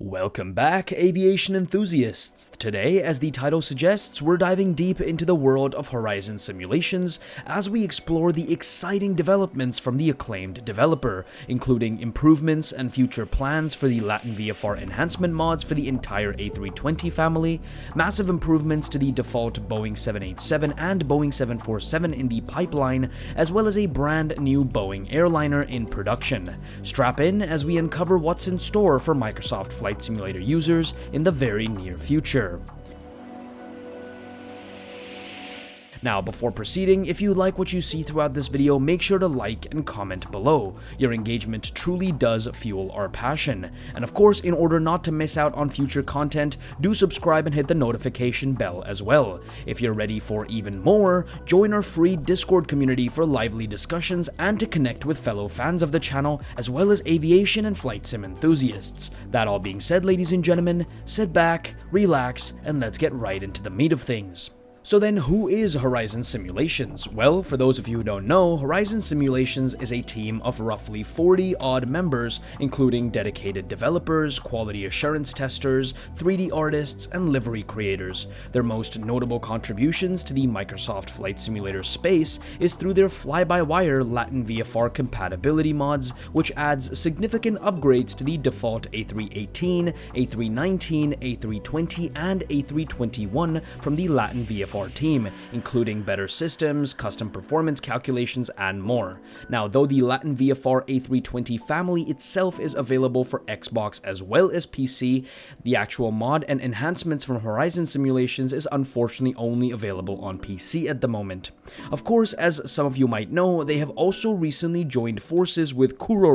Welcome back, aviation enthusiasts! Today, as the title suggests, we're diving deep into the world of Horizon simulations as we explore the exciting developments from the acclaimed developer, including improvements and future plans for the Latin VFR enhancement mods for the entire A320 family, massive improvements to the default Boeing 787 and Boeing 747 in the pipeline, as well as a brand new Boeing airliner in production. Strap in as we uncover what's in store for Microsoft Flight Simulator users in the very near future. Now, before proceeding, if you like what you see throughout this video, make sure to like and comment below. Your engagement truly does fuel our passion. And of course, in order not to miss out on future content, do subscribe and hit the notification bell as well. If you're ready for even more, join our free Discord community for lively discussions and to connect with fellow fans of the channel, as well as aviation and flight sim enthusiasts. That all being said, ladies and gentlemen, sit back, relax, and let's get right into the meat of things. So then, who is Horizon Simulations? Well, for those of you who don't know, Horizon Simulations is a team of roughly 40-odd members, including dedicated developers, quality assurance testers, 3D artists, and livery creators. Their most notable contributions to the Microsoft Flight Simulator space is through their fly-by-wire Latin VFR compatibility mods, which adds significant upgrades to the default A318, A319, A320, and A321 from the Latin VFR team, including better systems, custom performance calculations, and more. Now, though the Latin VFR A320 family itself is available for Xbox as well as PC, the actual mod and enhancements from Horizon Simulations is unfortunately only available on PC at the moment. Of course, as some of you might know, they have also recently joined forces with Kuro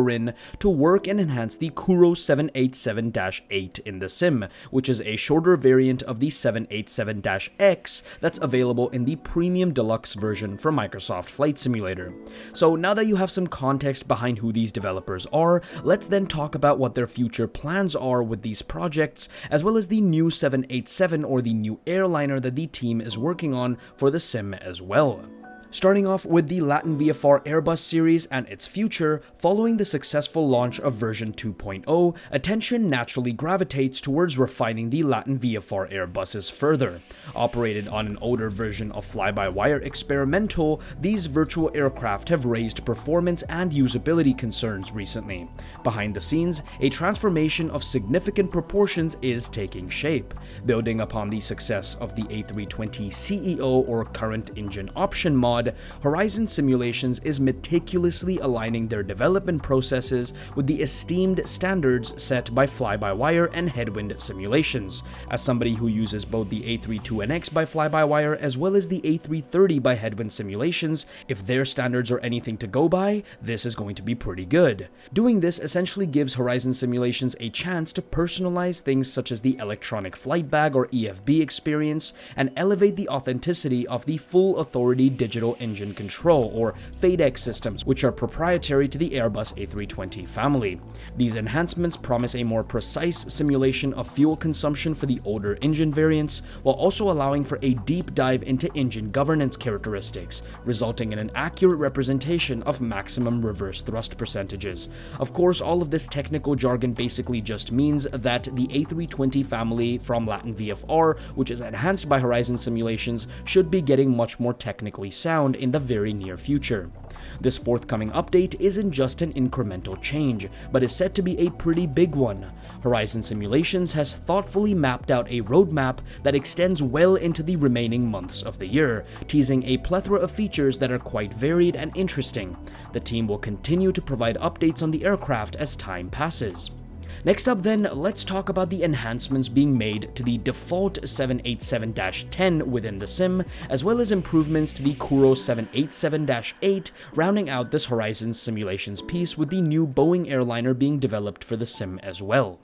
to work and enhance the Kuro 787-8 in the sim, which is a shorter variant of the 787-X that's available in the Premium Deluxe version for Microsoft Flight Simulator. So now that you have some context behind who these developers are, let's then talk about what their future plans are with these projects, as well as the new 787 or the new airliner that the team is working on for the sim as well. Starting off with the Latin VFR Airbus series and its future, following the successful launch of version 2.0, attention naturally gravitates towards refining the Latin VFR Airbuses further. Operated on an older version of fly-by-wire experimental, these virtual aircraft have raised performance and usability concerns recently. Behind the scenes, a transformation of significant proportions is taking shape. Building upon the success of the A320 CEO or current engine option mod, Horizon Simulations is meticulously aligning their development processes with the esteemed standards set by fly-by-wire and headwind simulations. As somebody who uses both the A32NX by fly-by-wire as well as the A330 by headwind simulations, if their standards are anything to go by, this is going to be pretty good. Doing this essentially gives Horizon Simulations a chance to personalize things such as the electronic flight bag or EFB experience and elevate the authenticity of the full authority digital engine control or FADEC systems, which are proprietary to the Airbus A320 family. These enhancements promise a more precise simulation of fuel consumption for the older engine variants, while also allowing for a deep dive into engine governance characteristics, resulting in an accurate representation of maximum reverse thrust percentages. Of course, all of this technical jargon basically just means that the A320 family from Latin VFR, which is enhanced by Horizon Simulations, should be getting much more technically sound in the very near future. This forthcoming update isn't just an incremental change, but is set to be a pretty big one. Horizon Simulations has thoughtfully mapped out a roadmap that extends well into the remaining months of the year, teasing a plethora of features that are quite varied and interesting. The team will continue to provide updates on the aircraft as time passes. Next up then, let's talk about the enhancements being made to the default 787-10 within the sim, as well as improvements to the Kuro 787-8, rounding out this Horizon Simulations piece with the new Boeing airliner being developed for the sim as well.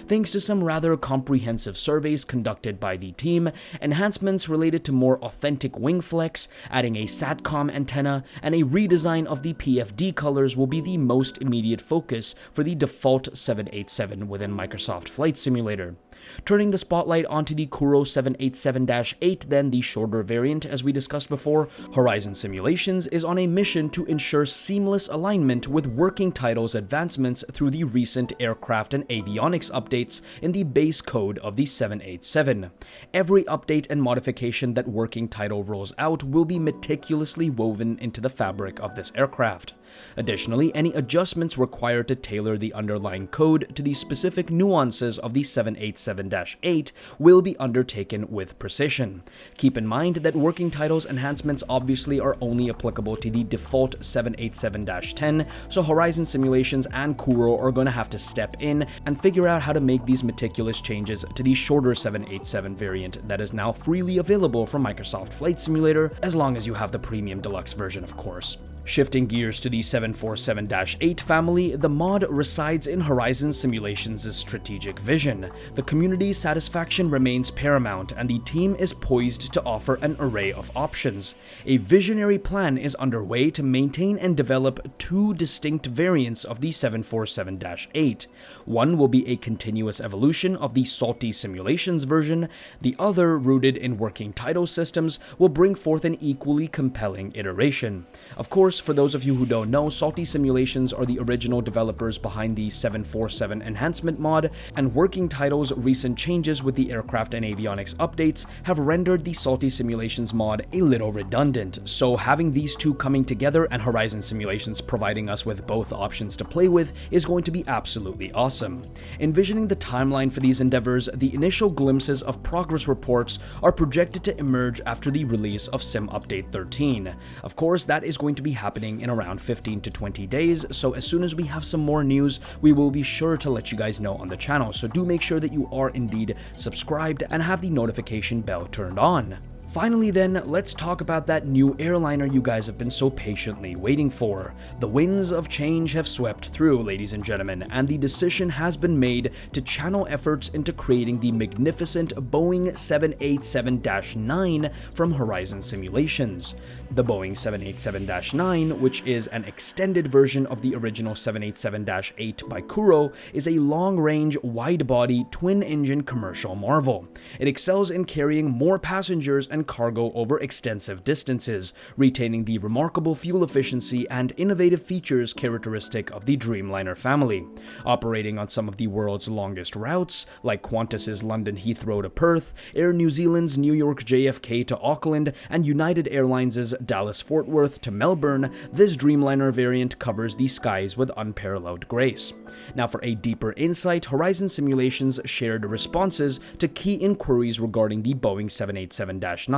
Thanks to some rather comprehensive surveys conducted by the team, enhancements related to more authentic wing flex, adding a SATCOM antenna, and a redesign of the PFD colors will be the most immediate focus for the default 787 787 within Microsoft Flight Simulator. Turning the spotlight onto the Kuro 787-8, then the shorter variant as we discussed before, Horizon Simulations is on a mission to ensure seamless alignment with working titles advancements through the recent aircraft and avionics updates in the base code of the 787. Every update and modification that working title rolls out will be meticulously woven into the fabric of this aircraft. Additionally, any adjustments required to tailor the underlying code to the specific nuances of the 787-8 will be undertaken with precision. Keep in mind that working titles enhancements obviously are only applicable to the default 787-10, so Horizon Simulations and Kuro are going to have to step in and figure out how to make these meticulous changes to the shorter 787 variant that is now freely available from Microsoft Flight Simulator, as long as you have the Premium Deluxe version, of course. Shifting gears to the 747-8 family, the mod resides in Horizon Simulations' strategic vision. The community's satisfaction remains paramount, and the team is poised to offer an array of options. A visionary plan is underway to maintain and develop two distinct variants of the 747-8. One will be a continuous evolution of the Salty Simulations version. The other, rooted in working title systems, will bring forth an equally compelling iteration. Of course, for those of you who don't know, Salty Simulations are the original developers behind the 747 enhancement mod, and Working Title's recent changes with the aircraft and avionics updates have rendered the Salty Simulations mod a little redundant, so having these two coming together and Horizon Simulations providing us with both options to play with is going to be absolutely awesome. Envisioning the timeline for these endeavors, the initial glimpses of progress reports are projected to emerge after the release of Sim Update 13. Of course, that is going to be happening in around 15 to 20 days, so as soon as we have some more news, we will be sure to let you guys know on the channel, so do make sure that you are indeed subscribed and have the notification bell turned on. Finally then, let's talk about that new airliner you guys have been so patiently waiting for. The winds of change have swept through, ladies and gentlemen, and the decision has been made to channel efforts into creating the magnificent Boeing 787-9 from Horizon Simulations. The Boeing 787-9, which is an extended version of the original 787-8 by Kuro, is a long-range, wide-body, twin-engine commercial marvel. It excels in carrying more passengers and cargo over extensive distances, retaining the remarkable fuel efficiency and innovative features characteristic of the Dreamliner family. Operating on some of the world's longest routes, like Qantas's London Heathrow to Perth, Air New Zealand's New York JFK to Auckland, and United Airlines' Dallas Fort Worth to Melbourne, this Dreamliner variant covers the skies with unparalleled grace. Now, for a deeper insight, Horizon Simulations shared responses to key inquiries regarding the Boeing 787-9,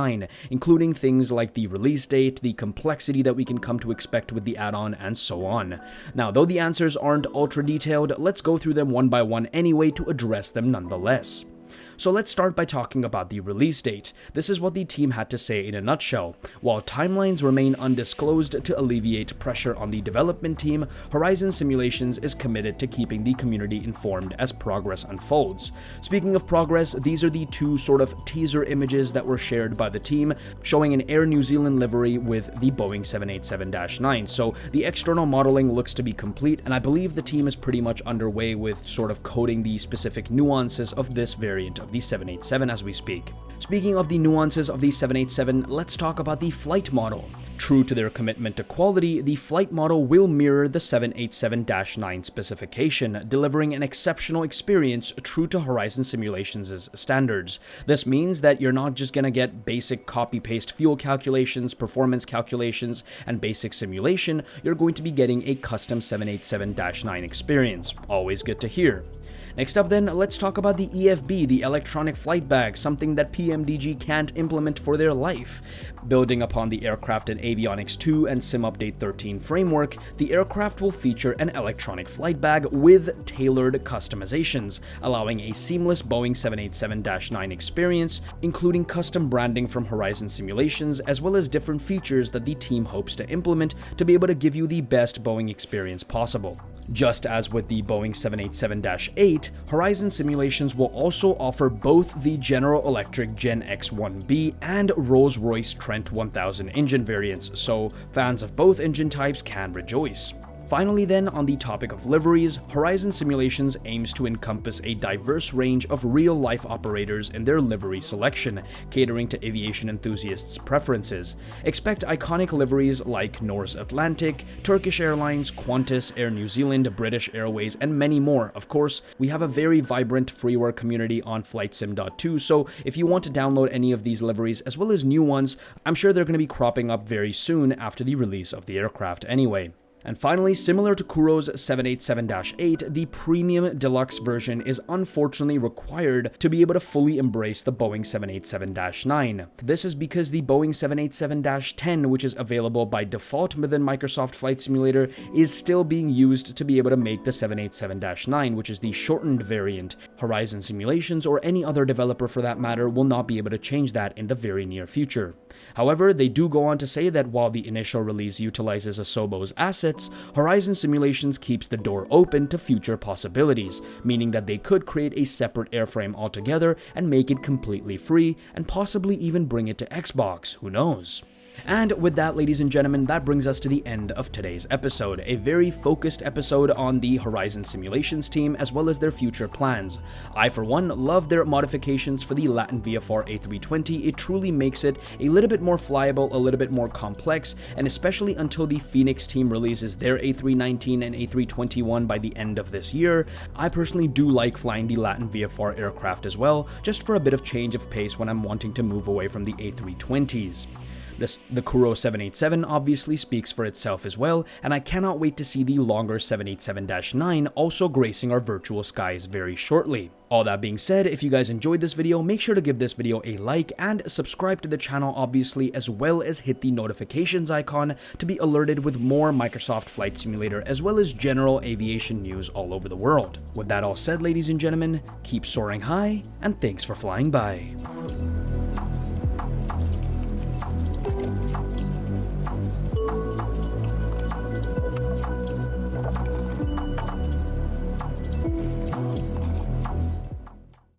including things like the release date, the complexity that we can come to expect with the add-on, and so on. Now, though the answers aren't ultra detailed, let's go through them one by one anyway to address them nonetheless. So let's start by talking about the release date. This is what the team had to say in a nutshell. While timelines remain undisclosed to alleviate pressure on the development team, Horizon Simulations is committed to keeping the community informed as progress unfolds. Speaking of progress, these are the two sort of teaser images that were shared by the team, showing an Air New Zealand livery with the Boeing 787-9. So the external modeling looks to be complete, and I believe the team is pretty much underway with sort of coding the specific nuances of this variant of the 787 as we speak. Speaking of the nuances of the 787, let's talk about the flight model. True to their commitment to quality, the flight model will mirror the 787-9 specification, delivering an exceptional experience true to Horizon Simulations' standards. This means that you're not just gonna get basic copy-paste fuel calculations, performance calculations, and basic simulation, you're going to be getting a custom 787-9 experience. Always good to hear. Next up then, let's talk about the EFB, the Electronic Flight Bag, something that PMDG can't implement for their life. Building upon the Aircraft and Avionics 2 and Sim Update 13 framework, the aircraft will feature an electronic flight bag with tailored customizations, allowing a seamless Boeing 787-9 experience, including custom branding from Horizon Simulations, as well as different features that the team hopes to implement to be able to give you the best Boeing experience possible. Just as with the Boeing 787-8, Horizon Simulations will also offer both the General Electric Gen X-1B and Rolls-Royce Trent 1000 engine variants, so fans of both engine types can rejoice. Finally then, on the topic of liveries, Horizon Simulations aims to encompass a diverse range of real-life operators in their livery selection, catering to aviation enthusiasts' preferences. Expect iconic liveries like Norse Atlantic, Turkish Airlines, Qantas, Air New Zealand, British Airways, and many more. Of course, we have a very vibrant freeware community on FlightSim.2, so if you want to download any of these liveries as well as new ones, I'm sure they're going to be cropping up very soon after the release of the aircraft anyway. And finally, similar to Kuro's 787-8, the premium deluxe version is unfortunately required to be able to fully embrace the Boeing 787-9. This is because the Boeing 787-10, which is available by default within Microsoft Flight Simulator, is still being used to be able to make the 787-9, which is the shortened variant. Horizon Simulations, or any other developer for that matter, will not be able to change that in the very near future. However, they do go on to say that while the initial release utilizes Asobo's assets, Horizon Simulations keeps the door open to future possibilities, meaning that they could create a separate airframe altogether and make it completely free, and possibly even bring it to Xbox, who knows? And with that, ladies and gentlemen, that brings us to the end of today's episode, a very focused episode on the Horizon Simulations team as well as their future plans. I, for one, love their modifications for the Latin VFR A320. It truly makes it a little bit more flyable, a little bit more complex, and especially until the Phoenix team releases their A319 and A321 by the end of this year, I personally do like flying the Latin VFR aircraft as well, just for a bit of change of pace when I'm wanting to move away from the A320s. The Kuro 787 obviously speaks for itself as well, and I cannot wait to see the longer 787-9 also gracing our virtual skies very shortly. All that being said, if you guys enjoyed this video, make sure to give this video a like and subscribe to the channel obviously, as well as hit the notifications icon to be alerted with more Microsoft Flight Simulator as well as general aviation news all over the world. With that all said, ladies and gentlemen, keep soaring high, and thanks for flying by.